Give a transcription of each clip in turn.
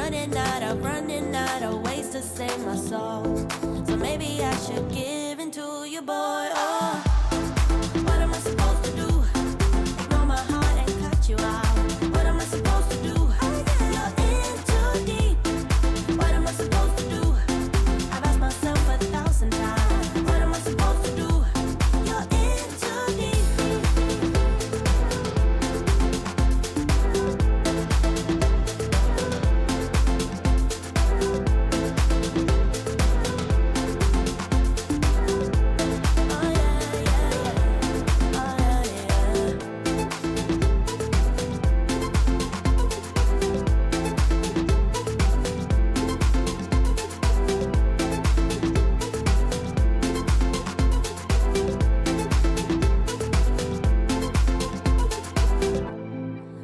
running out of ways to save my soul. So maybe I should give in to your boy. Oh, what am I supposed to do? Ignore my heart and cut you out. What am I supposed to do? You're in too deep. What am I supposed to do? I've asked myself 1,000 times. What am I supposed to do? You're in too deep.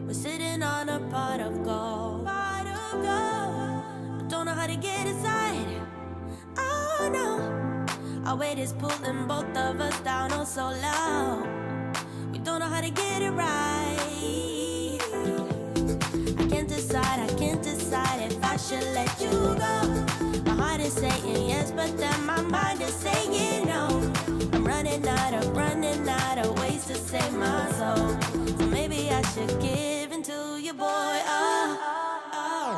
We're sitting on a pot of gold. But don't know how to get inside. Oh no, our weight is pulling both of us down oh so low. We don't know how to get it right. I can't decide if I should let you go. My heart is saying yes, but then my mind is saying no. I'm running out of ways to save my soul. So maybe I should give in to your boy. Oh, oh.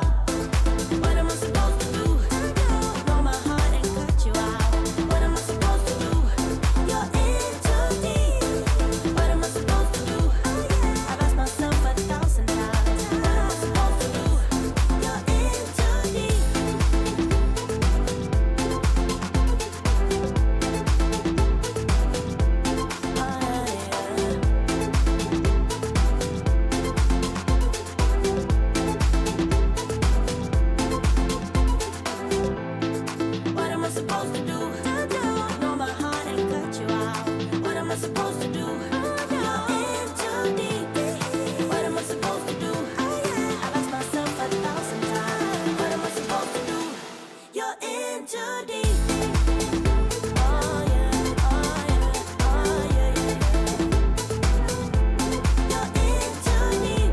What am I supposed to do? Ignore my heart and cut you out. What am I supposed to do? You're in too deep. What am I supposed to do? I've asked myself 1,000 times. What am I supposed to do? You're in too deep. What am I supposed to do? Ignore my heart and cut you out. What am I supposed to do? You're in too deep. What am I supposed to do? I've asked myself 1,000 times. What am I supposed to do? You're in too deep. Oh yeah, oh yeah, oh yeah, yeah, yeah. You're in too deep.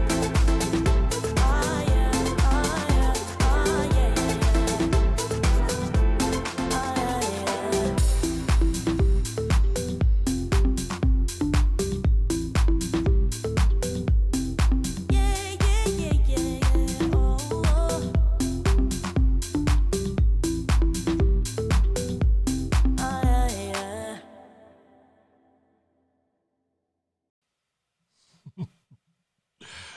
Oh yeah, oh yeah, oh yeah, yeah, yeah.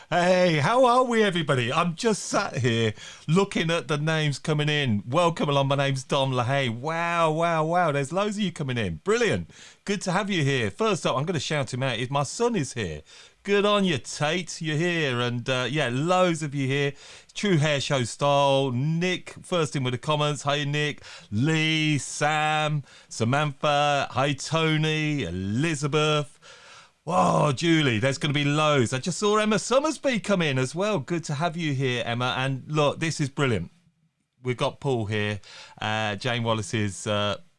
Hey, how are we, everybody? I'm just sat here looking at the names coming in. Welcome along. My name's Dom Lehane. Wow. There's loads of you coming in. Brilliant. Good to have you here. First up, I'm going to shout him out. My son is here. Good on you, Tate. You're here. And yeah, loads of you here. True Hair Show style. Nick, first in with the comments. Hey, Nick. Lee, Sam, Samantha. Hi, Tony, Elizabeth. Whoa, Julie, there's going to be loads. I just saw Emma Summersby come in as well. Good to have you here, Emma. And look, this is brilliant. We've got Paul here, Jane Wallace's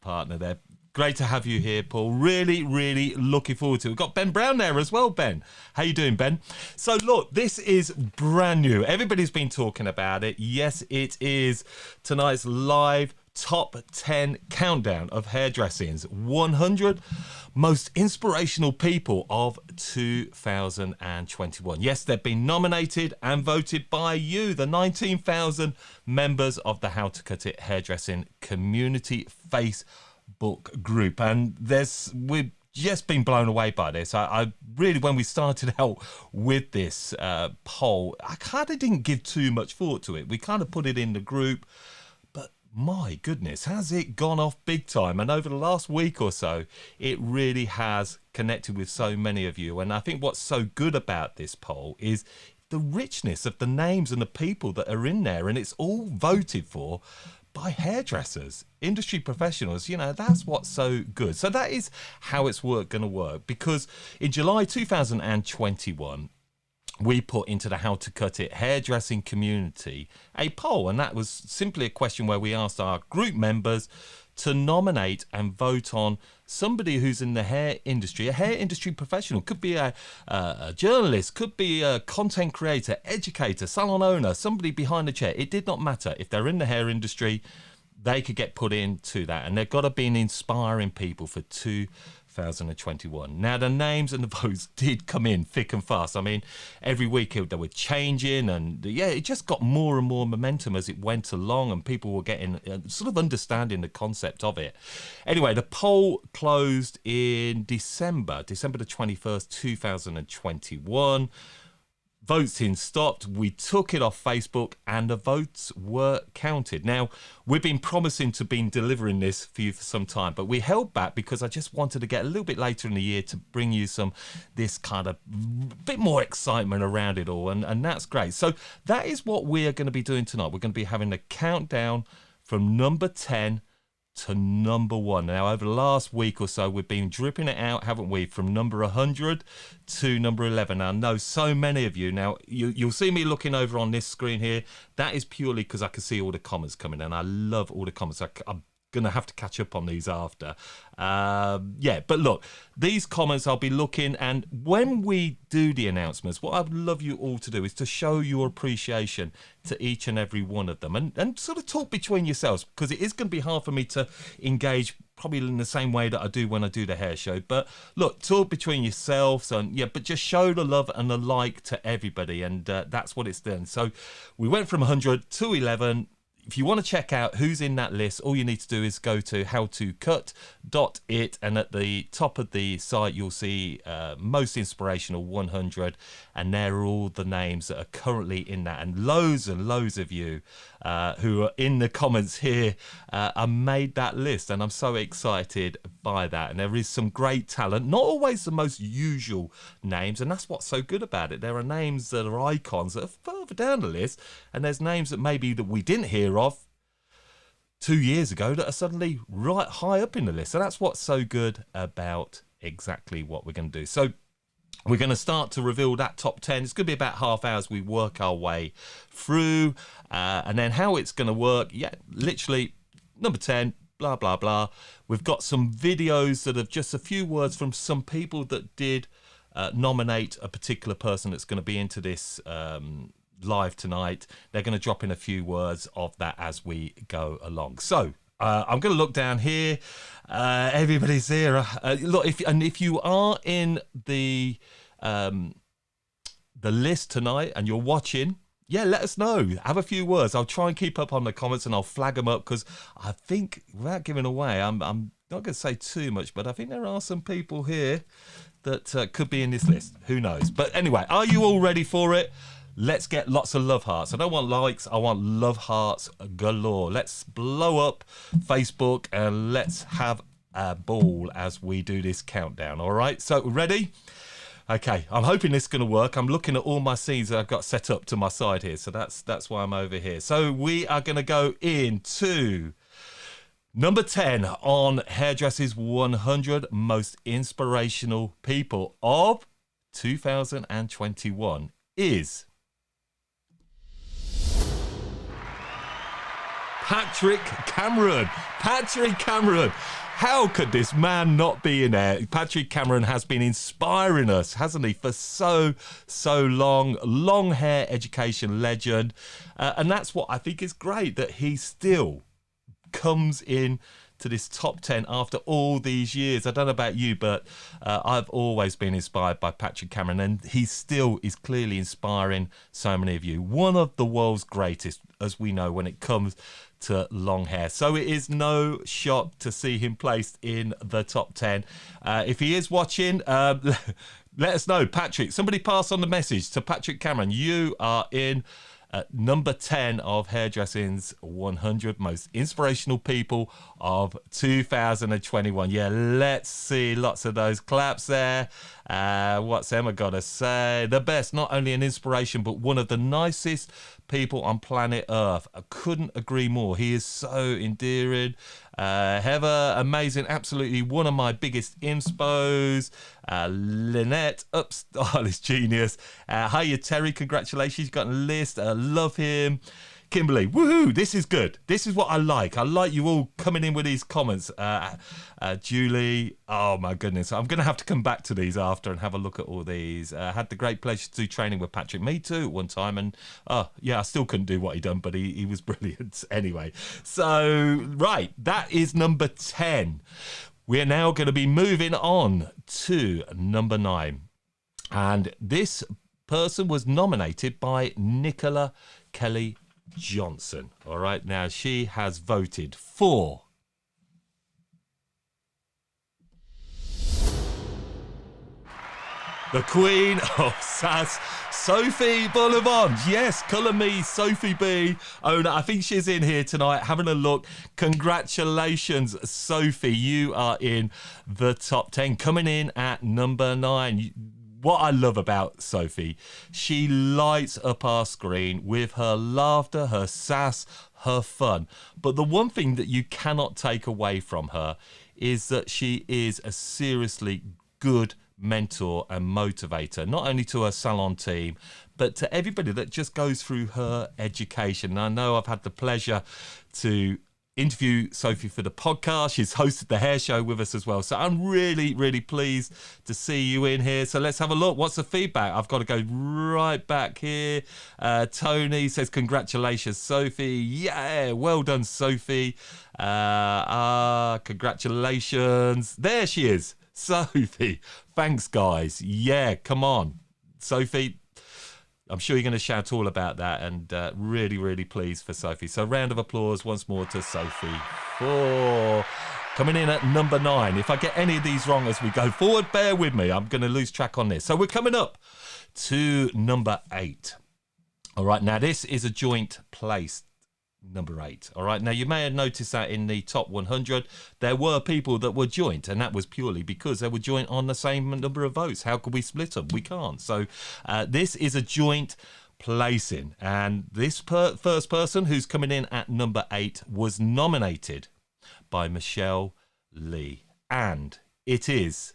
partner there. Great to have you here, Paul. Really looking forward to it. We've got Ben Brown there as well, Ben. How you doing, Ben? So look, this is brand new. Everybody's been talking about it. Yes, it is tonight's live top 10 countdown of Hairdressings. 100 most inspirational people of 2021. Yes, they've been nominated and voted by you, the 19,000 members of the How to Cut It Hairdressing Community Facebook group. And we've just been blown away by this. I really, when we started out with this poll, I kind of didn't give too much thought to it. We kind of put it in the group. My goodness, has it gone off big time? And over the last week or so, it really has connected with so many of you. And I think what's so good about this poll is the richness of the names and the people that are in there. And it's all voted for by hairdressers, industry professionals. You know, that's what's so good. So that is how it's going to work. Because in July 2021, we put into the How to Cut It Hairdressing Community a poll, and that was simply a question where we asked our group members to nominate and vote on somebody who's in the hair industry, a hair industry professional. Could be a journalist, could be a content creator, educator, salon owner, somebody behind the chair. It did not matter. If they're in the hair industry, they could get put into that. And they've got to be inspiring people for 2021. Now, the names and the votes did come in thick and fast. I mean, every week they were changing, and yeah, it just got more and more momentum as it went along, and people were getting sort of understanding the concept of it. Anyway, the poll closed in December the 21st, 2021. Voting stopped. We took it off Facebook and the votes were counted. Now, we've been promising to be delivering this for you for some time, but we held back because I just wanted to get a little bit later in the year to bring you this kind of bit more excitement around it all, and that's great. So that is what we are going to be doing tonight. We're going to be having a countdown from number 10 to number 1. Now, over the last week or so, we've been dripping it out, haven't we, from number 100 to number 11. Now, I know so many of you. Now, you'll see me looking over on this screen here. That is purely because I can see all the comments coming, and I love all the comments. I'm going to have to catch up on these after. Yeah, but look, these comments I'll be looking, and when we do the announcements, what I'd love you all to do is to show your appreciation to each and every one of them, and sort of talk between yourselves, because it is going to be hard for me to engage probably in the same way that I do when I do the hair show. But look, talk between yourselves, and yeah, but just show the love and the like to everybody, and that's what it's done. So we went from 100 to 11. If you want to check out who's in that list, all you need to do is go to howtocut.it, and at the top of the site you'll see Most Inspirational 100, and there are all the names that are currently in that, and loads of you who are in the comments here made that list, and I'm so excited by that. And there is some great talent, not always the most usual names, and that's what's so good about it. There are names that are icons that are further down the list, and there's names that maybe that we didn't hear of 2 years ago that are suddenly right high up in the list. So that's what's so good about exactly what we're going to do. So we're going to start to reveal that top 10. It's going to be about half hour as we work our way through, and then how it's going to work. Yeah, literally number 10, blah blah blah. We've got some videos that have just a few words from some people that did nominate a particular person that's going to be into this live tonight. They're going to drop in a few words of that as we go along. So I'm going to look down here. Everybody's here. Look, if you are in the list tonight and you're watching, yeah, let us know. Have a few words. I'll try and keep up on the comments, and I'll flag them up, because I think, without giving away, I'm not going to say too much, but I think there are some people here that could be in this list. Who knows? But anyway, are you all ready for it? Let's get lots of love hearts. I don't want likes, I want love hearts galore. Let's blow up Facebook and let's have a ball as we do this countdown. All right, so ready? Okay, I'm hoping this is going to work. I'm looking at all my scenes that I've got set up to my side here, so that's why I'm over here. So we are going to go into number 10 on Hairdressers 100 Most Inspirational People of 2021 is Patrick Cameron. Patrick Cameron. How could this man not be in there? Patrick Cameron has been inspiring us, hasn't he, for so long. Long hair education legend. And that's what I think is great, that he still comes in to this top 10 after all these years. I don't know about you, but I've always been inspired by Patrick Cameron, and he still is clearly inspiring so many of you. One of the world's greatest, as we know, when it comes to long hair. So it is no shock to see him placed in the top 10. If he is watching, let us know. Patrick, somebody pass on the message to Patrick Cameron. You are in number 10 of Hairdressing's 100 Most Inspirational People of 2021. Yeah, let's see lots of those claps there. What's Emma got to say? The best, not only an inspiration, but one of the nicest people on planet Earth. I couldn't agree more. He is so endearing. Heather, amazing, absolutely one of my biggest inspos. Lynette, upstyle is genius. Hiya Terry, congratulations, you got a list. Love him. Kimberly, woohoo, this is good. This is what I like. I like you all coming in with these comments. Julie, oh my goodness. I'm going to have to come back to these after and have a look at all these. Had the great pleasure to do training with Patrick. Me too at one time. And yeah, I still couldn't do what he done, but he was brilliant anyway. So, right, that is number 10. We're now going to be moving on to number 9. And this person was nominated by Nicola Kelly Johnson. All right, now she has voted for the Queen of Sass, Sophie Boulevard. Yes, colour me Sophie B. Owner, I think she's in here tonight having a look. Congratulations, Sophie. You are in the top 10, coming in at number 9. What I love about Sophie, she lights up our screen with her laughter, her sass, her fun. But the one thing that you cannot take away from her is that she is a seriously good mentor and motivator, not only to her salon team, but to everybody that just goes through her education. And I know I've had the pleasure to interview Sophie for the podcast. She's hosted the hair show with us as well. So I'm really, really pleased to see you in here. So let's have a look. What's the feedback? I've got to go right back here. Tony says, congratulations, Sophie. Yeah, well done, Sophie. Congratulations. There she is. Sophie. Thanks, guys. Yeah, come on. Sophie, I'm sure you're going to shout all about that, and really, really pleased for Sophie. So round of applause once more to Sophie for coming in at number 9. If I get any of these wrong as we go forward, bear with me. I'm going to lose track on this. So we're coming up to number 8. All right, now this is a joint place. Number 8. All right, now you may have noticed that in the top 100 there were people that were joint, and that was purely because they were joint on the same number of votes. How could we split them? We can't. So this is a joint placing, and this first person who's coming in at number 8 was nominated by Michelle Lee, and it is,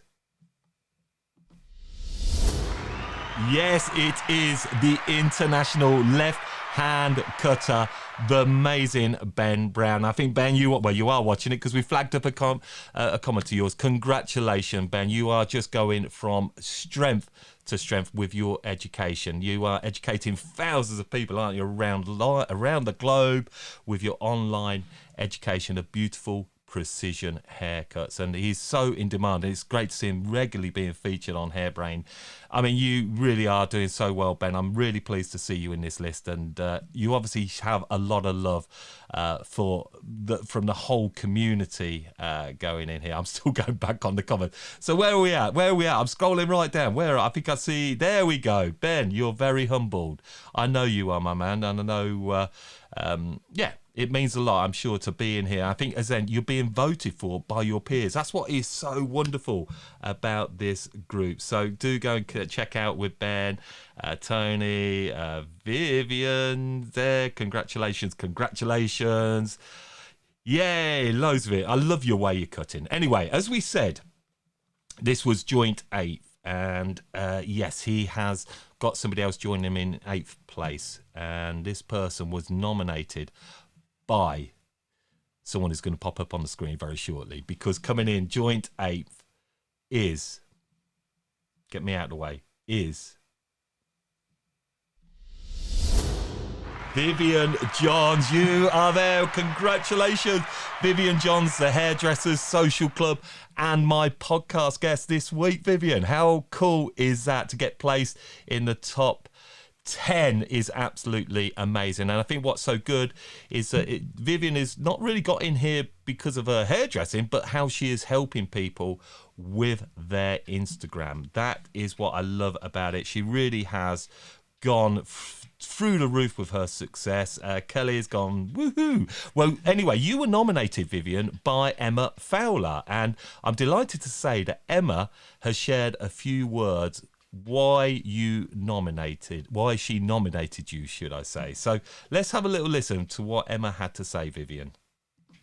yes, it is the international left hand cutter, the amazing Ben Brown. I think, Ben, you are watching it because we flagged up a comment to yours. Congratulations, Ben. You are just going from strength to strength with your education. You are educating thousands of people, aren't you, around the globe with your online education of beautiful precision haircuts, and he's so in demand. It's great to see him regularly being featured on Hairbrain. I mean, you really are doing so well, Ben. I'm really pleased to see you in this list, and you obviously have a lot of love from the whole community going in here. I'm still going back on the comment. So where are we at? I'm scrolling right down. I think I see, there we go. Ben, you're very humbled. I know you are, my man, and I know it means a lot, I'm sure, to be in here. I think, as then, you're being voted for by your peers. That's what is so wonderful about this group. So do go and check out with Ben, Tony, Vivian there. Congratulations. Yay, loads of it. I love your way you're cutting. Anyway, as we said, this was joint 8th. And yes, he has got somebody else joining him in 8th place. And this person was nominated by someone who's going to pop up on the screen very shortly, because coming in joint 8th is, get me out of the way, is Vivian Johns. You are there. Congratulations, Vivian Johns, the Hairdressers Social Club and my podcast guest this week. Vivian, how cool is that to get placed in the top 10 is absolutely amazing. And I think what's so good is that Vivian has not really got in here because of her hairdressing, but how she is helping people with their Instagram. That is what I love about it. She really has gone through the roof with her success. Kelly has gone woohoo. Well, anyway, you were nominated, Vivian, by Emma Fowler, and I'm delighted to say that Emma has shared a few words why she nominated you, should I say. So let's have a little listen to what Emma had to say, Vivian.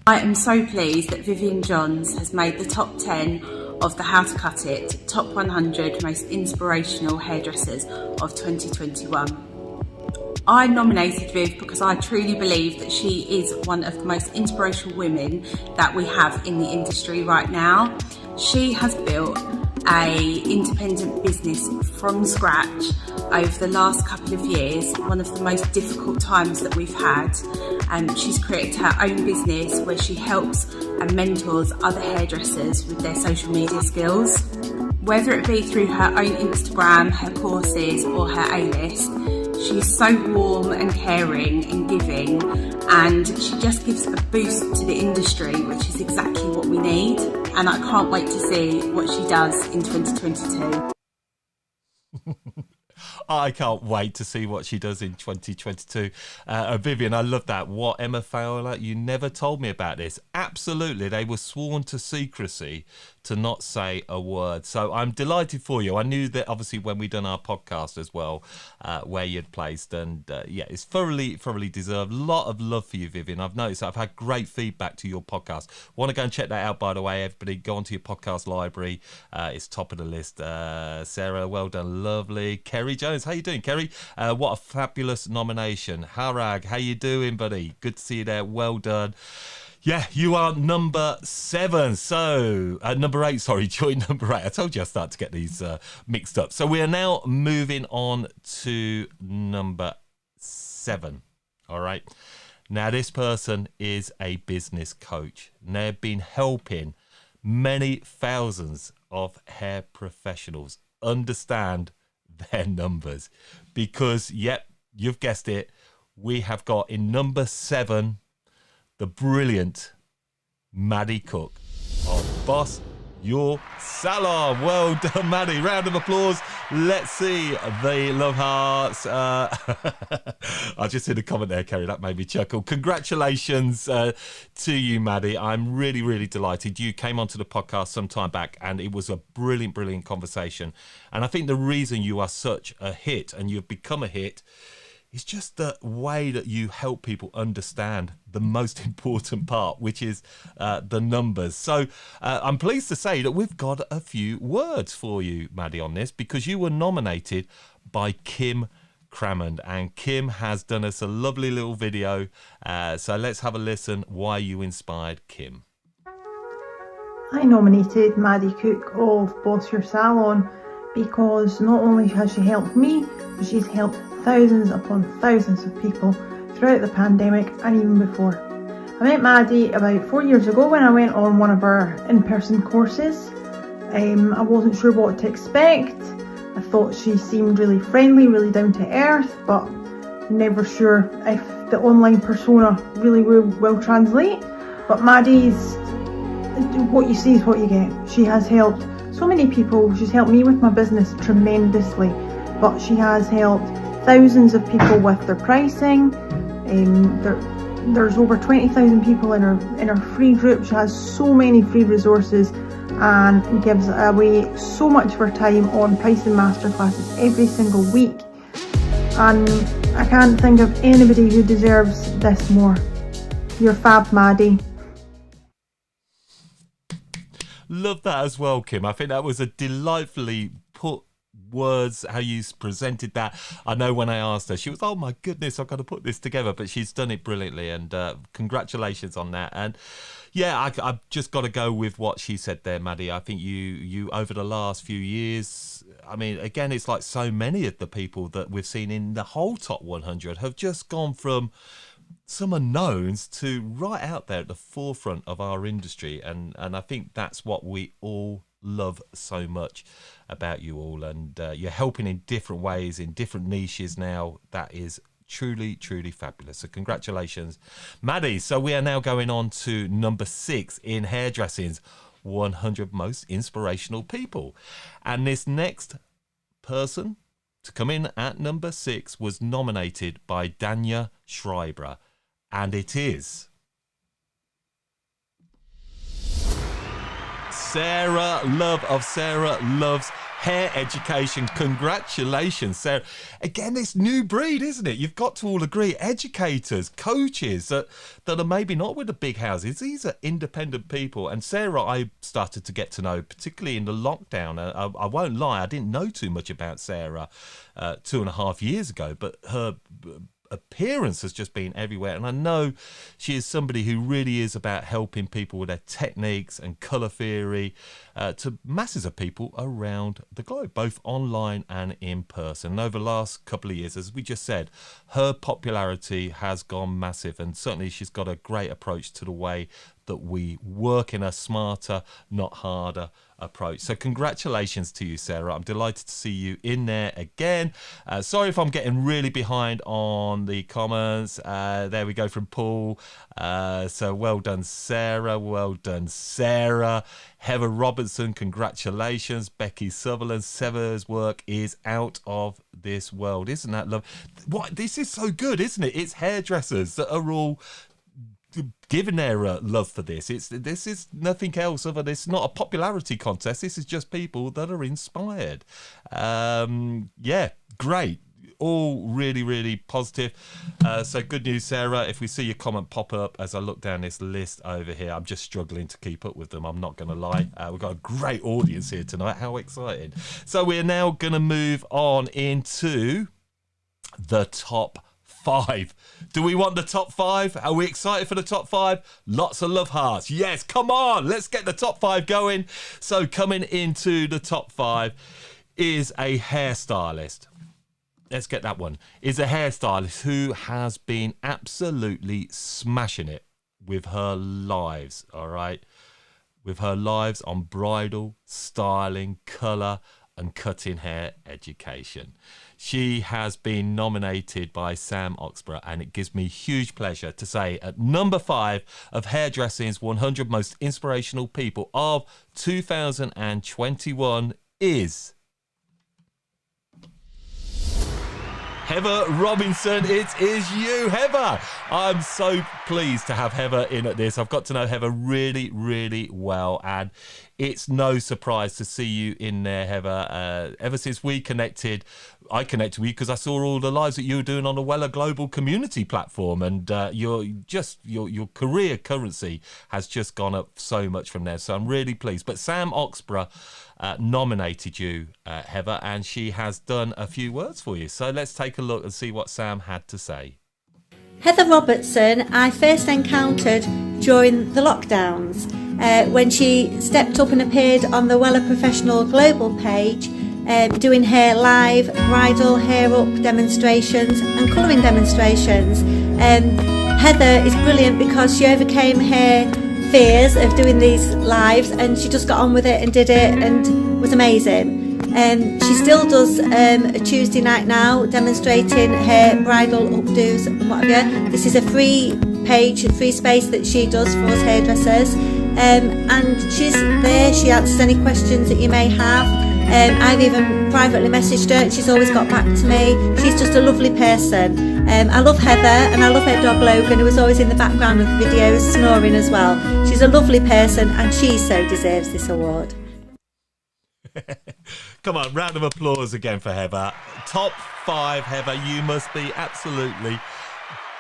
I am so pleased that Vivian Johns has made the top 10 of the How to Cut It Top 100 Most Inspirational Hairdressers of 2021. I nominated Viv because I truly believe that she is one of the most inspirational women that we have in the industry right now. She has built a independent business from scratch over the last couple of years, one of the most difficult times that we've had. She's created her own business where she helps and mentors other hairdressers with their social media skills. Whether it be through her own Instagram, her courses or her A-list, she's so warm and caring and giving, and she just gives a boost to the industry, which is exactly what we need. And I can't wait to see what she does in 2022. I can't wait to see what she does in 2022. Vivian, I love that. What, Emma Fowler? You never told me about this. Absolutely. They were sworn to secrecy to not say a word. So I'm delighted for you. I knew that obviously when we done our podcast as well, where you'd placed, and yeah, it's thoroughly deserved. A lot of love for you, Vivian. I've noticed I've had great feedback to your podcast. Want to go and check that out, by the way, everybody. Go onto your podcast library. It's top of the list. Sarah, well done. Lovely. Kerry Jones, how you doing, Kerry? What a fabulous nomination. Harag, how you doing, buddy? Good to see you there. Well done. Yeah, you are number 7. So, number 8, sorry, join number 8. I told you I start to get these mixed up. So we are now moving on to number 7. All right. Now, this person is a business coach. And they've been helping many thousands of hair professionals understand their numbers. Because, yep, you've guessed it, we have got in number 7... the brilliant Maddie Cook of Boss Your Salon. Well done, Maddie. Round of applause. Let's see the love hearts. I just did a comment there, Kerry. That made me chuckle. Congratulations to you, Maddie. I'm really delighted. You came onto the podcast some time back and it was a brilliant conversation. And I think the reason you are such a hit and you've become a hit, it's just the way that you help people understand the most important part, which is the numbers. So I'm pleased to say that we've got a few words for you, Maddie, on this, because you were nominated by Kim Crammond. And Kim has done us a lovely little video. So let's have a listen why you inspired Kim. I nominated Maddie Cook of Boss Your Salon because not only has she helped me, but she's helped thousands upon thousands of people throughout the pandemic and even before. I met Maddie about 4 years ago when I went on one of our in-person courses. I wasn't sure what to expect. I thought she seemed really friendly, really down to earth, but never sure if the online persona really will translate. But Maddie's, what you see is what you get. She has helped so many people. She's helped me with my business tremendously, but she has helped thousands of people with their pricing. There's over 20,000 people in her free group. She has so many free resources and gives away so much of her time on pricing masterclasses every single week. And I can't think of anybody who deserves this more. You're fab, Maddie. Love that as well, Kim. I think that was a delightfully put words, how you presented that. I know when I asked her, she was, oh my goodness, I've got to put this together, but she's done it brilliantly, and congratulations on that. And yeah, I've just got to go with what she said there, Maddie. I think you over the last few years, I mean, again, it's like so many of the people that we've seen in the whole top 100 have just gone from some unknowns to right out there at the forefront of our industry, and I think that's what we all love so much about you all, and you're helping in different ways, in different niches now. That is truly fabulous. So congratulations, Maddie. So we are now going on to number 6 in Hairdressing's 100 Most Inspirational People, and this next person to come in at number 6 was nominated by Danya Schreiber, and it is Sarah Love of Sarah Loves Hair Education. Congratulations, Sarah. Again, this new breed, isn't it? You've got to all agree, educators, coaches that are maybe not with the big houses. These are independent people. And Sarah, I started to get to know, particularly in the lockdown. I won't lie, I didn't know too much about Sarah 2.5 years ago, but her appearance has just been everywhere. And I know she is somebody who really is about helping people with their techniques and colour theory to masses of people around the globe, both online and in person. And over the last couple of years, as we just said, her popularity has gone massive, and certainly she's got a great approach to the way that we work in a smarter, not harder approach. So congratulations to you, Sarah. I'm delighted to see you in there again. Sorry if I'm getting really behind on the comments. There we go from Paul. So well done, Sarah. Well done, Sarah. Heather Robertson, congratulations. Becky Sutherland, Sarah's work is out of this world. Isn't that love? What, this is so good, isn't it? It's hairdressers that are all given their love for this. This is nothing else other than, it's not a popularity contest. This is just people that are inspired. Yeah, great. All really, really positive. So good news, Sarah. If we see your comment pop up as I look down this list over here, I'm just struggling to keep up with them. I'm not going to lie. We've got a great audience here tonight. How exciting. So we're now going to move on into the top 5. Do we want the top 5? Are we excited for the top 5? Lots of love hearts. Yes, come on. Let's get the top 5 going. So coming into the top 5 is a hairstylist. Let's get that one. Is a hairstylist who has been absolutely smashing it with her lives, all right? With her lives on bridal, styling, colour and cutting hair education. She has been nominated by Sam Oxborough, and it gives me huge pleasure to say at number 5 of Hairdressing's 100 Most Inspirational People of 2021 is Heather Robinson. It is you, Heather. I'm so pleased to have Heather in at this. I've got to know Heather really, really well, and it's no surprise to see you in there, Heather. Ever since we connected, I connected with you because I saw all the lives that you were doing on the Weller Global Community platform, and your career currency has just gone up so much from there. So I'm really pleased. But Sam Oxborough nominated you, Heather, and she has done a few words for you. So let's take a look and see what Sam had to say. Heather Robertson I first encountered during the lockdowns when she stepped up and appeared on the Weller Professional Global page, doing hair live, bridal hair up demonstrations and colouring demonstrations. Heather is brilliant because she overcame her fears of doing these lives, and she just got on with it and did it and was amazing. She still does a Tuesday night now demonstrating her bridal updos and what have you. This is a free page, a free space that she does for us hairdressers, and she's there. She answers any questions that you may have. I've even privately messaged her. She's always got back to me. She's just a lovely person. I love Heather, and I love her dog Logan, who is always in the background of the videos snoring as well. She's a lovely person, and she so deserves this award. Come on, round of applause again for Heather. Top 5, Heather. You must be absolutely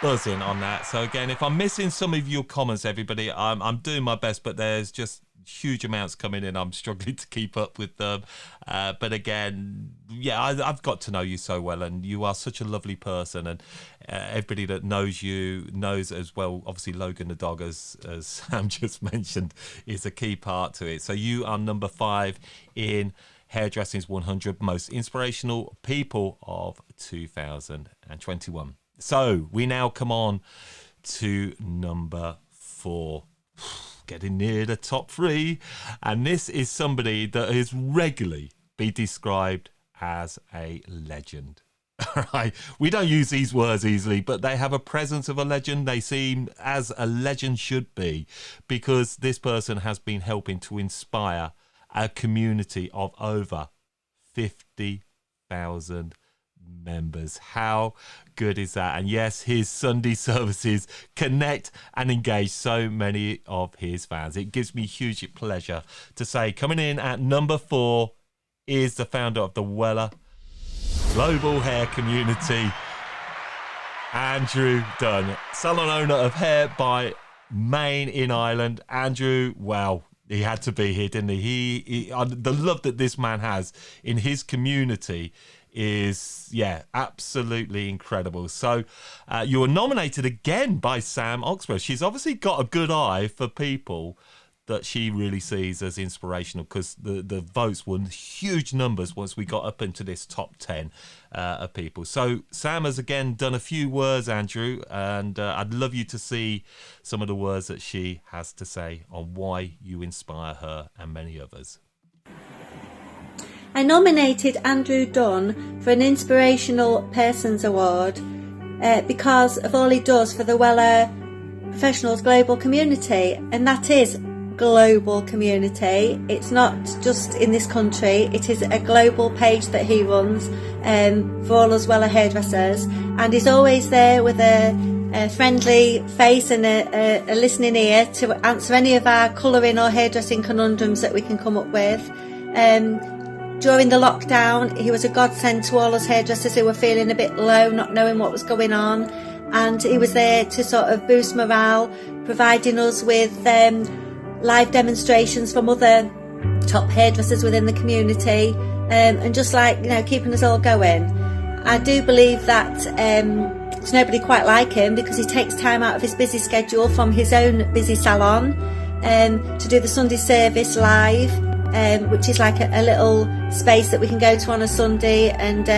buzzing on that. So again, if I'm missing some of your comments, everybody, I'm doing my best, but there's just huge amounts coming in. I'm struggling to keep up with them. But again, yeah, I've got to know you so well, and you are such a lovely person, and everybody that knows you knows as well. Obviously, Logan the dog, as Sam just mentioned, is a key part to it. So you are number 5 in Hairdressing's 100 Most Inspirational People of 2021. So we now come on to number 4. Getting near the top 3, and this is somebody that has regularly been described as a legend. All right, we don't use these words easily, but they have a presence of a legend. They seem as a legend should be, because this person has been helping to inspire a community of over 50,000 members. How good is that? And yes, his Sunday services connect and engage so many of his fans. It gives me huge pleasure to say, coming in at number 4 is the founder of the Weller Global Hair Community, Andrew Dunn, salon owner of Hair by Maine in Ireland. Andrew, wow, he had to be here, didn't he? He the love that this man has in his community is, yeah, absolutely incredible. So you were nominated again by Sam Oxborough. She's obviously got a good eye for people that she really sees as inspirational, because the votes were huge numbers once we got up into this top 10 of people. So Sam has again done a few words, Andrew, and I'd love you to see some of the words that she has to say on why you inspire her and many others. I nominated Andrew Dunn for an Inspirational Persons Award because of all he does for the Weller Professionals Global Community, and that is global community. It's not just in this country, it is a global page that he runs for all us Weller hairdressers, and he's always there with a friendly face and a listening ear to answer any of our colouring or hairdressing conundrums that we can come up with. During the lockdown, he was a godsend to all us hairdressers who were feeling a bit low, not knowing what was going on, and he was there to sort of boost morale, providing us with live demonstrations from other top hairdressers within the community, and just keeping us all going. I do believe that there's nobody quite like him, because he takes time out of his busy schedule from his own busy salon to do the Sunday service live, which is like a little space that we can go to on a Sunday and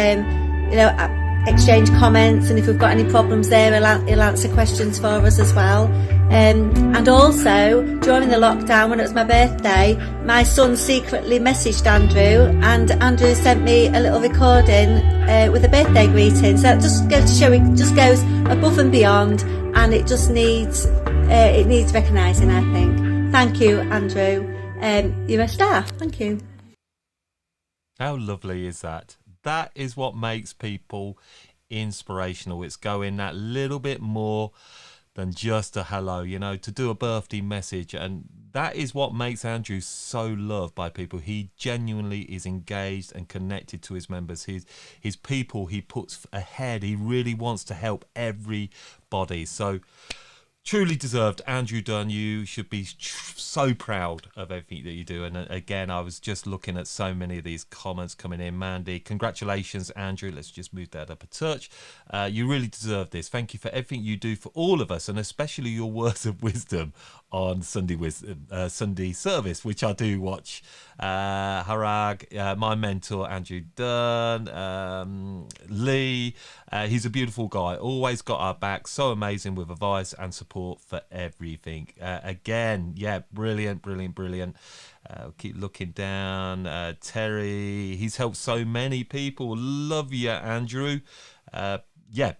exchange comments, and if we've got any problems there, he'll answer questions for us as well. And also, during the lockdown, when it was my birthday, my son secretly messaged Andrew, and Andrew sent me a little recording with a birthday greeting. So it just goes to show, it just goes above and beyond, and it just needs recognising, I think. Thank you, Andrew. You're a star. Thank you. How lovely is that? That is what makes people inspirational. It's going that little bit more than just a hello, to do a birthday message. And that is what makes Andrew so loved by people. He genuinely is engaged and connected to his members. His people he puts ahead. He really wants to help everybody. So truly deserved. Andrew Dunn, you should be so proud of everything that you do. And again, I was just looking at so many of these comments coming in. Mandy, congratulations, Andrew. Let's just move that up a touch. You really deserve this. Thank you for everything you do for all of us, and especially your words of wisdom on Sunday service, which I do watch. Harag, my mentor, Andrew Dunn, Lee, he's a beautiful guy, always got our back, so amazing with advice and support for everything. Again, yeah, brilliant. Keep looking down. Terry, he's helped so many people. Love you, Andrew. Yeah,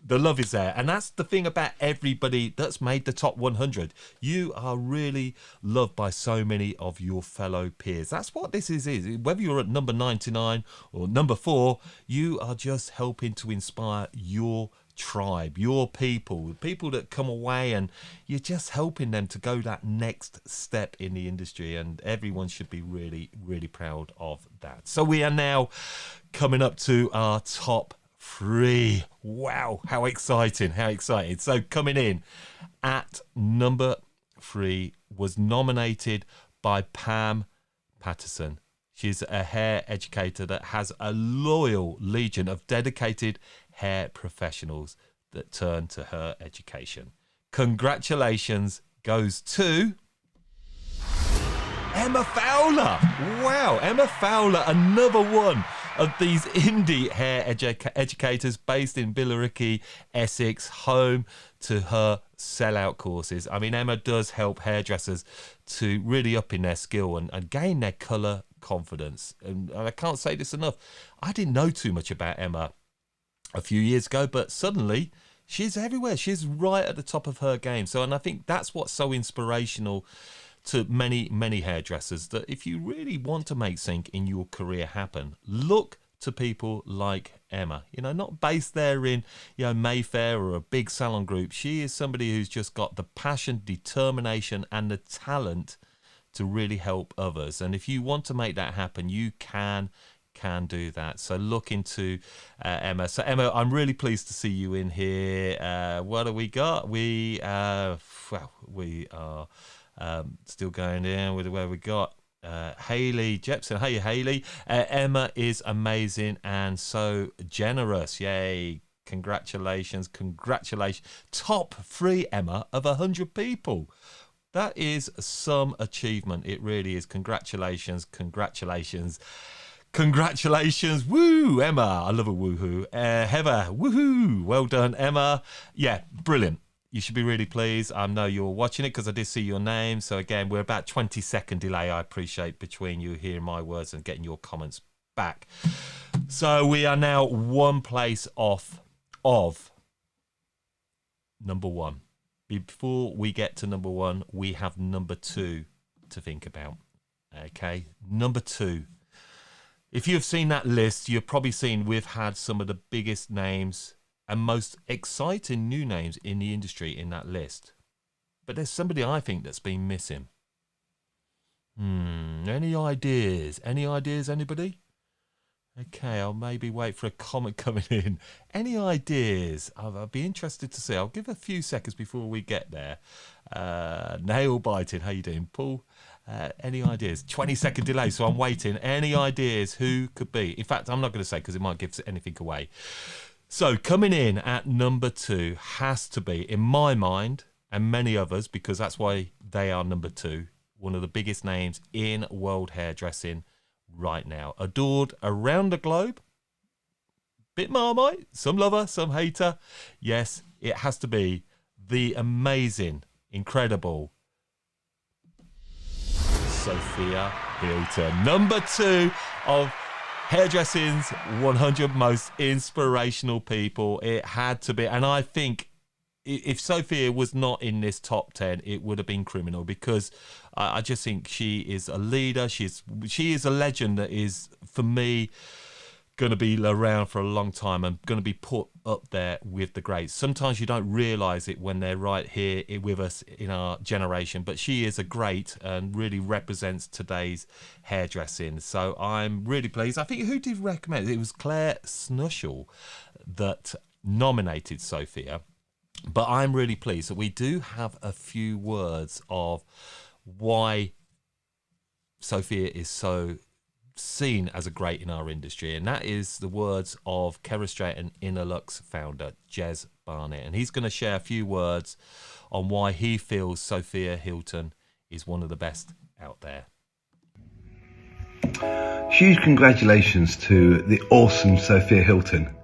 the love is there, and that's the thing about everybody that's made the top 100. You are really loved by so many of your fellow peers. That's what this is. Whether you're at number 99 or number 4, you are just helping to inspire your tribe, your people that come away, and you're just helping them to go that next step in the industry, and everyone should be really, really proud of that. So we are now coming up to our top 3. Wow, how exciting. So coming in at number 3 was nominated by Pam Patterson. She's a hair educator that has a loyal legion of dedicated hair professionals that turn to her education. Congratulations goes to Emma Fowler. Wow, Emma Fowler, another one of these indie hair educators based in Billericay, Essex, home to her sellout courses. I mean, Emma does help hairdressers to really up in their skill and gain their colour confidence. And I can't say this enough. I didn't know too much about Emma a few years ago, but suddenly she's everywhere. She's right at the top of her game. And I think that's what's so inspirational to many hairdressers, that if you really want to make something in your career happen, look to people like Emma. Not based there in Mayfair or a big salon group. She is somebody who's just got the passion, determination and the talent to really help others. And if you want to make that happen, you can do that. So look into Emma. So Emma, I'm really pleased to see you in here. What do we got? We are still going down with where we got. Hayley Jepson. Hey, Hayley. Emma is amazing and so generous. Yay. Congratulations. Top 3, Emma, of 100 people. That is some achievement. It really is. Congratulations. Woo, Emma. I love a woohoo. Heather, woohoo. Well done, Emma. Yeah, brilliant. You should be really pleased. I know you're watching it because I did see your name. So again, we're about 20-second delay. I appreciate between you hearing my words and getting your comments back. So we are now one place off of number 1. Before we get to number 1, we have number 2 to think about. Okay, number 2. If you've seen that list, you've probably seen we've had some of the biggest names and most exciting new names in the industry in that list. But there's somebody I think that's been missing. Any ideas? Anybody? Okay, I'll maybe wait for a comment coming in. Any ideas? I'll be interested to see. I'll give a few seconds before we get there. Nail biting. How you doing, Paul? Any ideas? 20-second delay, so I'm waiting. Any ideas who could be? In fact, I'm not going to say because it might give anything away. So coming in at number 2 has to be, in my mind, and many others, because that's why they are number 2, one of the biggest names in world hairdressing right now. Adored around the globe. Bit Marmite, some lover, some hater. Yes, it has to be the amazing, incredible Sophia Hilton. Number 2 of Hairdressing's 100 most inspirational people. It had to be. And I think if Sophia was not in this top 10, it would have been criminal, because I just think she is a leader. She is a legend that is, for me, going to be around for a long time and going to be put up there with the greats. Sometimes you don't realise it when they're right here with us in our generation, but she is a great and really represents today's hairdressing. So I'm really pleased. I think, who did recommend it? It was Claire Snushel that nominated Sophia. But I'm really pleased that we do have a few words of why Sophia is so seen as a great in our industry, and that is the words of Kerastrait and Innerlux founder Jez Barnett, and he's going to share a few words on why he feels Sophia Hilton is one of the best out there. Huge congratulations to the awesome Sophia Hilton.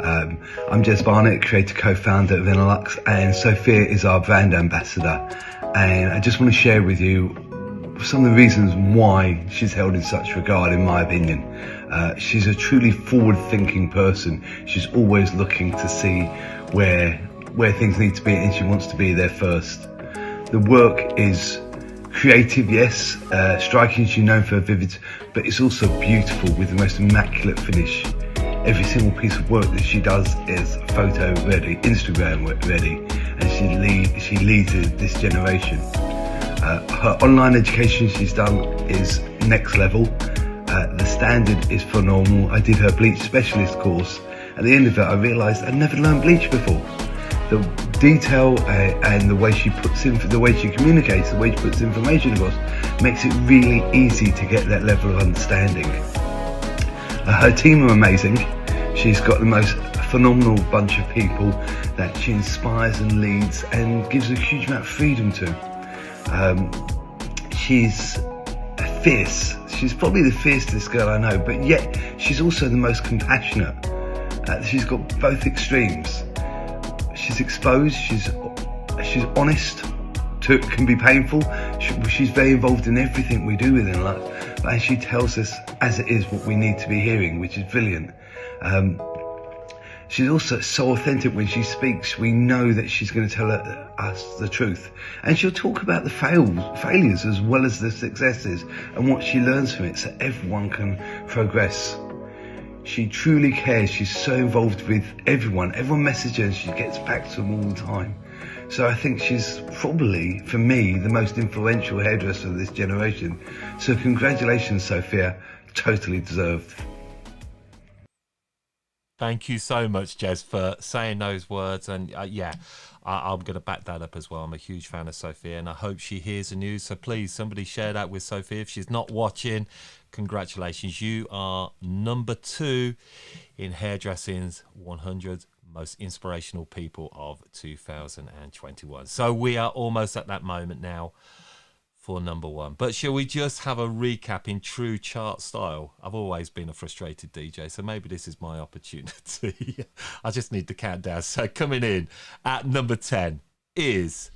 I'm Jez Barnett, creator co-founder of Innerlux, and Sophia is our brand ambassador, and I just want to share with you some of the reasons why she's held in such regard, in my opinion. She's a truly forward-thinking person. She's always looking to see where things need to be, and she wants to be there first. The work is creative, yes, striking, she's known for her vivid, but it's also beautiful with the most immaculate finish. Every single piece of work that she does is photo ready, Instagram ready, and she leads this generation. Her online education she's done is next level. The standard is phenomenal. I did her bleach specialist course. At the end of it, I realised I'd never learned bleach before. The detail and the way she communicates, the way she puts information across, makes it really easy to get that level of understanding. Her team are amazing. She's got the most phenomenal bunch of people that she inspires and leads and gives a huge amount of freedom to. She's fierce. She's probably the fiercest girl I know, but yet she's also the most compassionate. She's got both extremes. She's exposed, she's honest, it can be painful. She's very involved in everything we do within life, but she tells us as it is what we need to be hearing, which is brilliant. She's also so authentic when she speaks. We know that she's going to tell us the truth. And she'll talk about the failures as well as the successes and what she learns from it, so everyone can progress. She truly cares. She's so involved with everyone. Everyone messages, she gets back to them all the time. So I think she's probably, for me, the most influential hairdresser of this generation. So congratulations, Sophia. Totally deserved. Thank you so much, Jez, for saying those words. And yeah, I'm going to back that up as well. I'm a huge fan of Sophia, and I hope she hears the news. So please, somebody share that with Sophia. If she's not watching, congratulations. You are number 2 in Hairdressing's 100 Most Inspirational People of 2021. So we are almost at that moment now for number 1. But shall we just have a recap in true chart style? I've always been a frustrated DJ, so maybe this is my opportunity. I just need to count down. So coming in at number 10 is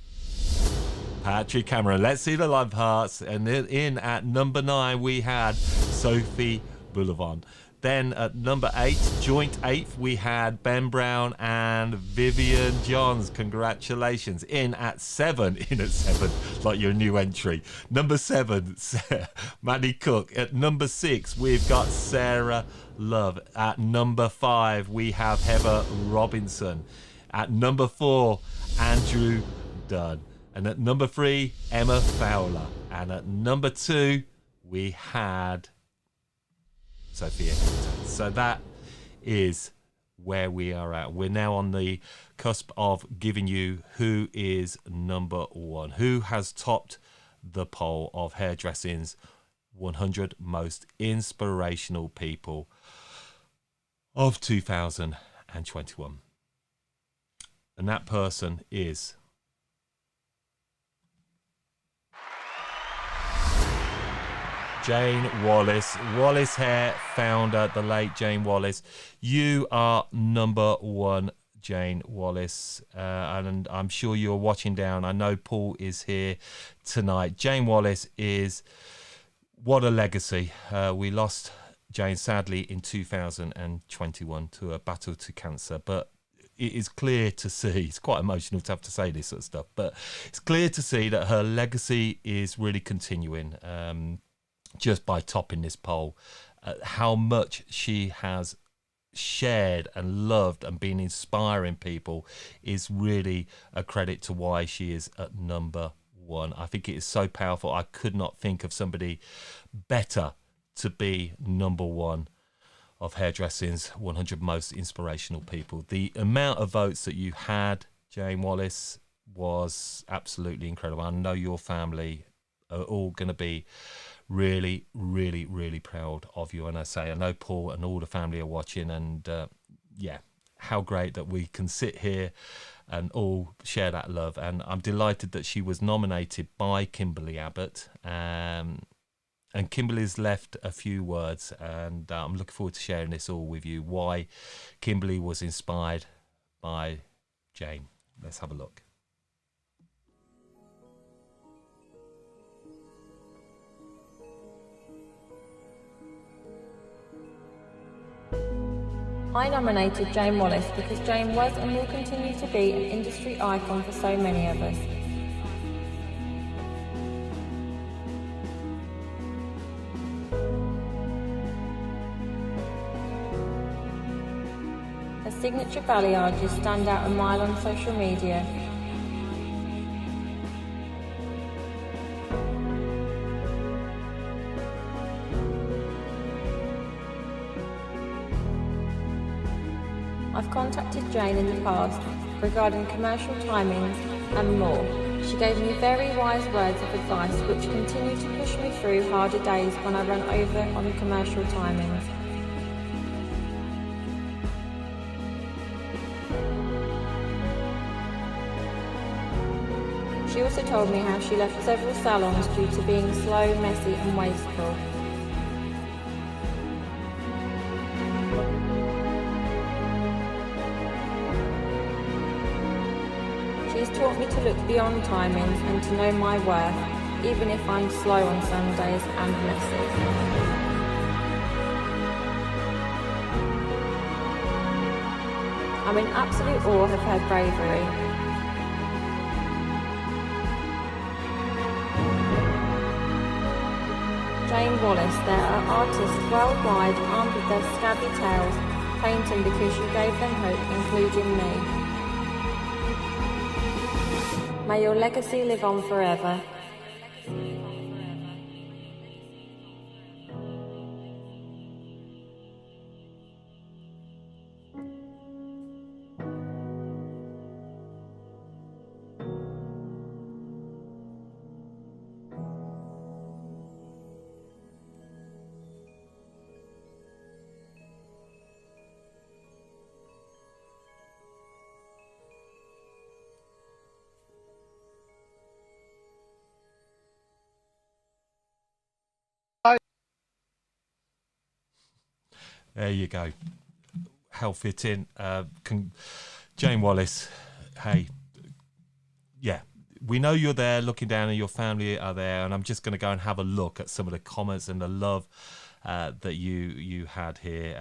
Patrick Cameron. Let's see the live hearts. And in at number 9 we had Sophie Boulevard. Then at number 8, joint 8th, we had Ben Brown and Vivian Johns. Congratulations. In at 7, like your new entry. Number 7, Maddie Cook. At number 6, we've got Sarah Love. At number 5, we have Heather Robinson. At number 4, Andrew Dunn. And at number 3, Emma Fowler. And at number 2, we had Sophia. So that is where we are at. We're now on the cusp of giving you who is number 1, who has topped the poll of Hairdressing's 100 Most Inspirational People of 2021. And that person is Jane Wallace, Wallace Hair founder, the late Jane Wallace. You are number 1, Jane Wallace, and I'm sure you're watching down. I know Paul is here tonight. Jane Wallace is, what a legacy. We lost Jane sadly in 2021 to a battle to cancer, but it is clear to see, it's quite emotional to have to say this sort of stuff, but it's clear to see that her legacy is really continuing. Just by topping this poll, how much she has shared and loved and been inspiring people is really a credit to why she is at number 1. I think it is so powerful. I could not think of somebody better to be number 1 of Hairdressing's 100 Most Inspirational People. The amount of votes that you had, Jane Wallace, was absolutely incredible. I know your family are all going to be really, really, really proud of you. And I know Paul and all the family are watching, and yeah, how great that we can sit here and all share that love. And I'm delighted that she was nominated by Kimberly Abbott, and Kimberly's left a few words, and I'm looking forward to sharing this all with you, why Kimberly was inspired by Jane. Let's have a look. I nominated Jane Wallace because Jane was and will continue to be an industry icon for so many of us. Her signature balayages stand out a mile on social media. I've contacted Jane in the past regarding commercial timings and more. She gave me very wise words of advice which continue to push me through harder days when I run over on commercial timings. She also told me how she left several salons due to being slow, messy and wasteful. She's taught me to look beyond timings and to know my worth, even if I'm slow on some days and messy. I'm in absolute awe of her bravery. Jane Wallace, there are artists worldwide armed with their scabby tails, painting because you gave them hope, including me. May your legacy live on forever. There you go. How fitting. Jane Wallace, hey, yeah, we know you're there looking down and your family are there, and I'm just going to go and have a look at some of the comments and the love that you had here.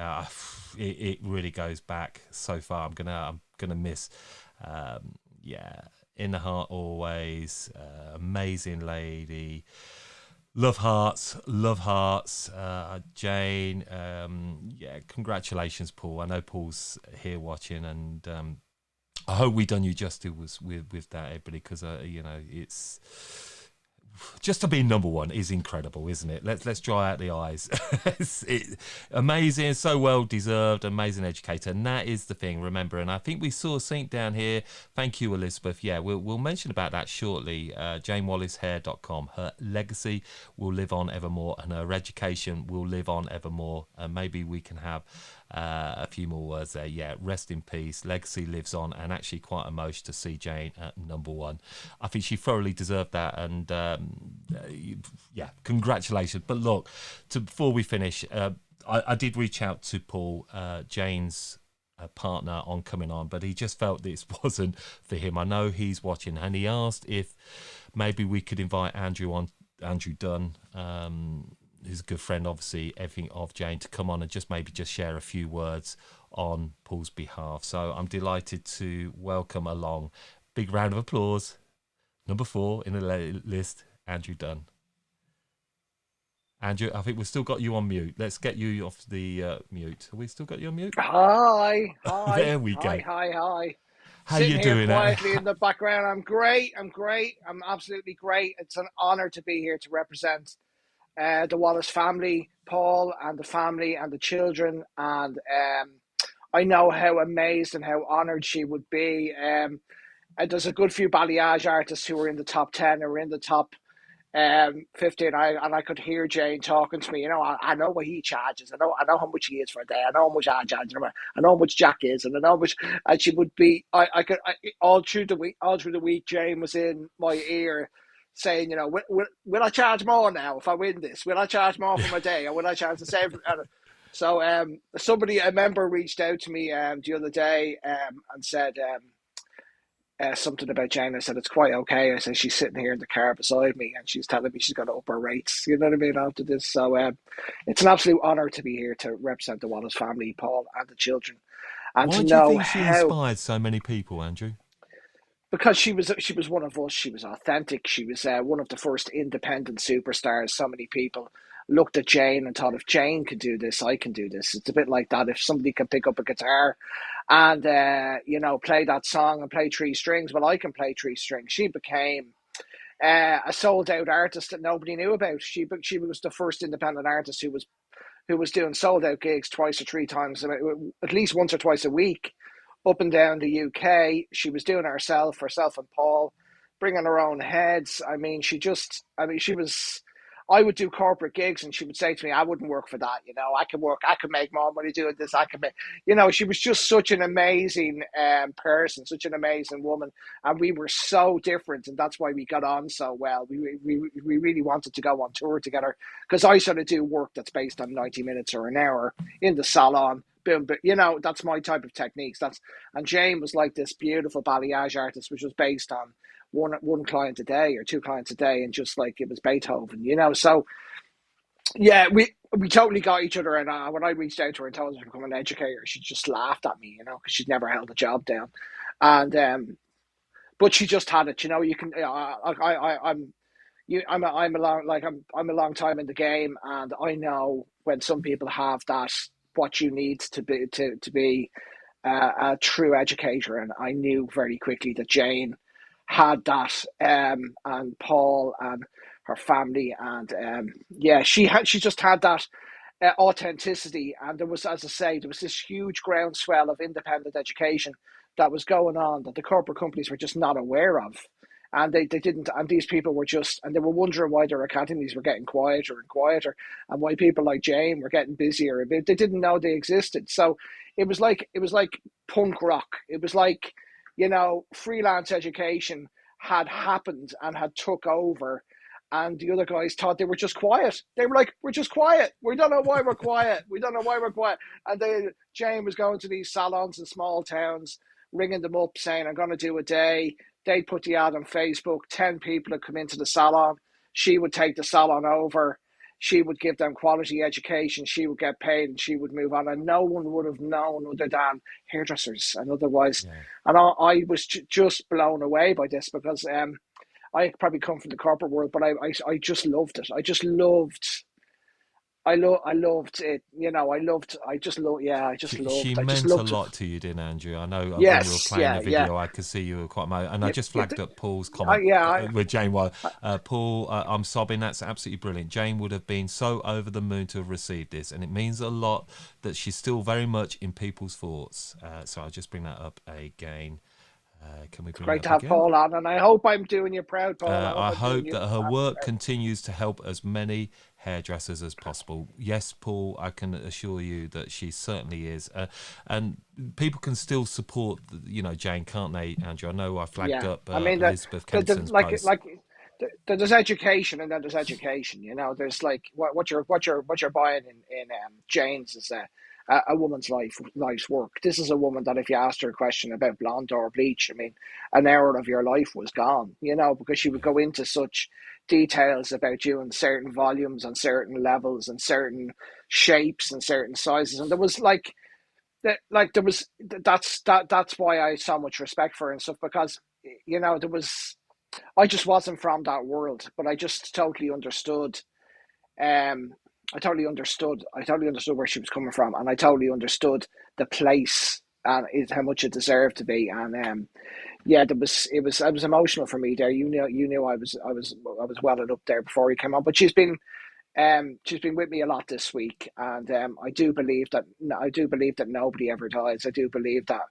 It really goes back so far. I'm gonna miss, in the heart always, amazing lady. Love hearts, Jane. Congratulations, Paul. I know Paul's here watching, and I hope we done you justice with that, everybody, because it's just to be number one is incredible, isn't it? Let's dry out the eyes. It's amazing, so well deserved, amazing educator, and that is the thing. Remember, and I think we saw a sync down here. Thank you, Elizabeth. Yeah, we'll mention about that shortly. JaneWallaceHair.com. Her legacy will live on evermore, and her education will live on evermore. And maybe we can have a few more words there. Yeah, rest in peace. Legacy lives on, and actually quite emotional to see Jane at number one. I think she thoroughly deserved that, and congratulations. But look, before we finish, I did reach out to Paul, Jane's partner, on coming on, but he just felt this wasn't for him. I know he's watching, and he asked if maybe we could invite Andrew Dunn, who's a good friend, obviously, everything of Jane, to come on and just share a few words on Paul's behalf. So I'm delighted to welcome along, big round of applause, number 4 in the list, Andrew Dunn. Andrew, I think we've still got you on mute. Let's get you off the mute. Have we still got you on mute? Hi. There we go. Hi. How Sitting you doing? here quietly in the background. I'm great. I'm absolutely great. It's an honour to be here to represent the Wallace family, Paul and the family and the children, and I know how amazed and how honoured she would be. There's a good few balayage artists who are in the top 10 or in the top 15. I could hear Jane talking to me. I know what he charges. I know how much he is for a day. I know how much I charge. I know how much Jack is, and I know how much. And she would be. All through the week, Jane was in my ear, saying, will I charge more now if I win this? Will I charge more for my day, or will I charge the same? So a member reached out to me the other day and said something about Jane. I said, it's quite okay. I said, she's sitting here in the car beside me and she's telling me she's got to up her rates, you know what I mean, after this. So it's an absolute honour to be here to represent the Wallace family, Paul and the children. And why to do you know think she inspired so many people, Andrew? Because she was one of us. She was authentic. She was one of the first independent superstars. So many people looked at Jane and thought, if Jane can do this, I can do this. It's a bit like that. If somebody can pick up a guitar and play that song and play 3 strings, well, I can play 3 strings. She became a sold out artist that nobody knew about. She was the first independent artist who was doing sold out gigs 2 or 3 times, at least once or twice a week, up and down the UK. She was doing it herself and Paul, bringing her own heads. I would do corporate gigs and she would say to me, I wouldn't work for that. I can make more money doing this. She was just such an amazing person, such an amazing woman. And we were so different. And that's why we got on so well. We really wanted to go on tour together, because I sort of do work that's based on 90 minutes or an hour in the salon. Boom, but that's my type of techniques. And Jane was like this beautiful balayage artist, which was based on one client a day or 2 clients a day, and just like it was Beethoven, So yeah, we totally got each other. And when I reached out to her and told her to become an educator, she just laughed at me, because she'd never held a job down. And but she just had it. You can. I'm a long time in the game, and I know when some people have that, what you need to be a true educator. And I knew very quickly that Jane had that, and Paul and her family, and she just had that authenticity. And there was, as I say, there was this huge groundswell of independent education that was going on that the corporate companies were just not aware of. And they didn't, and these people were they were wondering why their academies were getting quieter and quieter, and why people like Jane were getting busier. They didn't know they existed. So it was like punk rock. It was like, freelance education had happened and had took over, And the other guys thought they were just quiet. They were like, we're just quiet. We don't know why we're quiet. We don't know why we're quiet. And Jane was going to these salons in small towns, ringing them up saying, I'm going to do a day. They'd put the ad on Facebook. 10 people had come into the salon. She would take the salon over. She would give them quality education. She would get paid and she would move on. And no one would have known other than hairdressers and otherwise. Yeah. And I was just blown away by this because I probably come from the corporate world, but I just loved it. I loved it. You know, I just loved She meant a lot to you, didn't Andrew? I know yes, when we were playing the video, I could see you were quite emotional. And I just flagged up Paul's comment with Jane. Paul, I'm sobbing. That's absolutely brilliant. Jane would have been so over the moon to have received this. And it means a lot that she's still very much in people's thoughts. So I'll just bring that up again. Can we bring great to have again? Paul on, and I hope I'm doing you proud, Paul. I hope that her work continues to help as many hairdressers as possible. Yes, Paul, I can assure you that she certainly is. And people can still support, Jane, can't they, Andrew? I know I flagged up Elizabeth Kenson's post. There's education, and then there's education. You know, there's like what you're buying in Jane's is a woman's life's work. This is a woman that if you asked her a question about blonde or bleach, I mean, an hour of your life was gone, because she would go into such details about you in certain volumes and certain levels and certain shapes and certain sizes. And there was that's why I had so much respect for her and stuff, because, I just wasn't from that world, but I just totally understood. I totally understood where she was coming from, and I totally understood the place and how much it deserved to be. And it was emotional for me there. You knew I was welling up there before he came on. But she's been with me a lot this week, and I do believe that nobody ever dies. I do believe that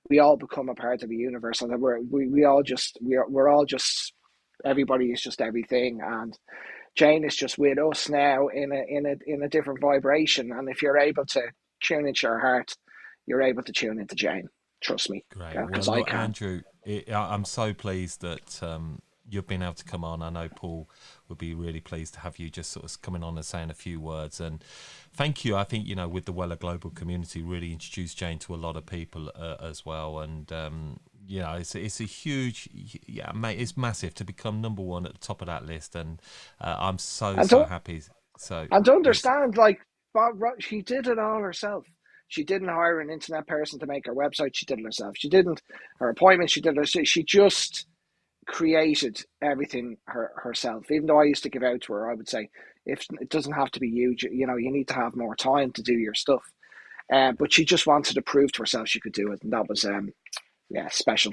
we all become a part of the universe, and that we're all just everybody is just everything. And Jane is just with us now in a different vibration, and if you're able to tune into your heart, you're able to tune into Jane. Trust me. Great. Well, look, Andrew, I'm so pleased that you've been able to come on. I know Paul would be really pleased to have you just sort of coming on and saying a few words. And thank you. I think, with the Weller Global Community, really introduced Jane to a lot of people as well. And it's a huge, mate. It's massive to become number one at the top of that list, and I'm so happy. So and to understand, she did it all herself. She didn't hire an internet person to make her website. She did it herself. She didn't her appointments. She did it herself. She just created everything herself. Even though I used to give out to her, I would say, if it doesn't have to be you, you need to have more time to do your stuff. But she just wanted to prove to herself she could do it, and that was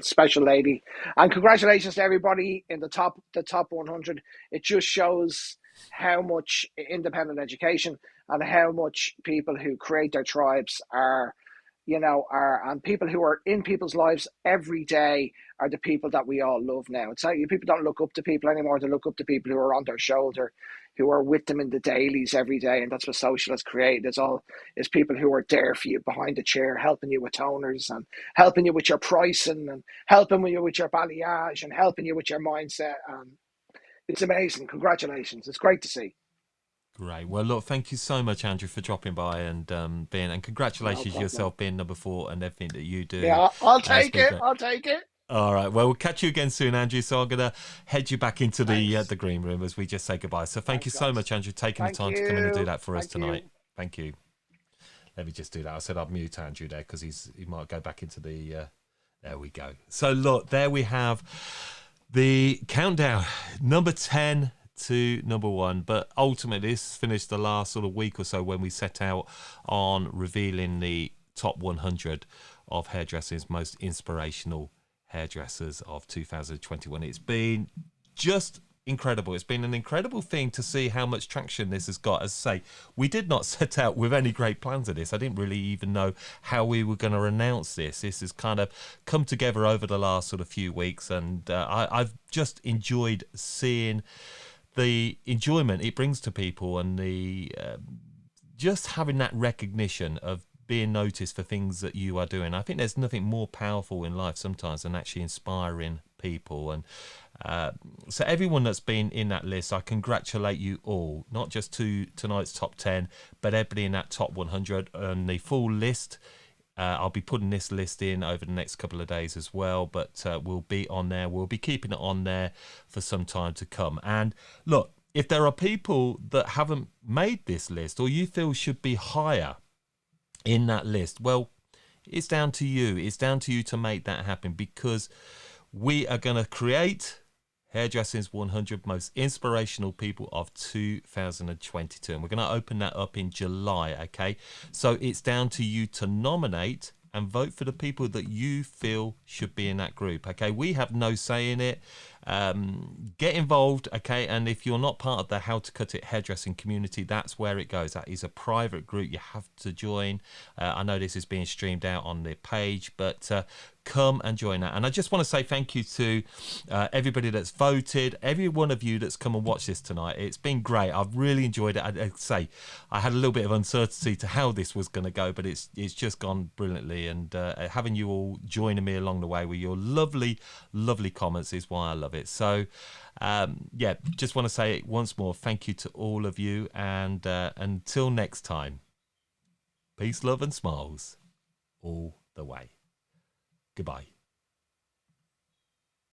special lady. And congratulations to everybody in the top 100. It just shows how much independent education and how much people who create their tribes are and people who are in people's lives every day are the people that we all love now. It's like people don't look up to people anymore. They look up to people who are on their shoulder, who are with them in the dailies every day. And that's what social has created. It's people who are there for you behind the chair, helping you with toners and helping you with your pricing and helping you with your balayage and helping you with your mindset. It's amazing. Congratulations. It's great to see. Great. Well, look, thank you so much, Andrew, for dropping by and congratulations yourself being number 4 and everything that you do. Yeah, I'll take it. All right. Well, we'll catch you again soon, Andrew. So I'm going to head you back into the green room as we just say goodbye. So thank you so much, Andrew, taking the time to come in and do that for us tonight. Thank you. Let me just do that. I said I'd mute Andrew there because he might go back into the... there we go. So look, there we have the countdown. Number 10 to number 1, but ultimately this finished the last sort of week or so when we set out on revealing the top 100 of hairdressing's most inspirational hairdressers of 2021. It's been just incredible. It's been an incredible thing to see how much traction this has got. As I say, we did not set out with any great plans of this. I didn't really even know how we were going to announce this. This has kind of come together over the last sort of few weeks, and I've just enjoyed seeing the enjoyment it brings to people and the just having that recognition of being noticed for things that you are doing. I think there's nothing more powerful in life sometimes than actually inspiring people. And so everyone that's been in that list, I congratulate you all, not just to tonight's top 10, but everybody in that top 100. And the full list, I'll be putting this list in over the next couple of days as well, but we'll be on there. We'll be keeping it on there for some time to come. And look, if there are people that haven't made this list or you feel should be higher in that list, well, it's down to you. It's down to you to make that happen, because we are going to create Hairdressing's 100 Most Inspirational People of 2022. And we're going to open that up in July, okay? So it's down to you to nominate and vote for the people that you feel should be in that group, okay? We have no say in it. Get involved, okay? And if you're not part of the How to Cut It Hairdressing Community, that's where it goes. That is a private group you have to join. I know this is being streamed out on the page, but come and join that. And I just want to say thank you to everybody that's voted, every one of you that's come and watched this tonight. It's been great. I've really enjoyed it. I'd say I had a little bit of uncertainty to how this was going to go, but it's just gone brilliantly. And having you all joining me along the way with your lovely, lovely comments is why I love it. So yeah, just want to say it once more, thank you to all of you, and until next time, peace, love and smiles all the way. Goodbye.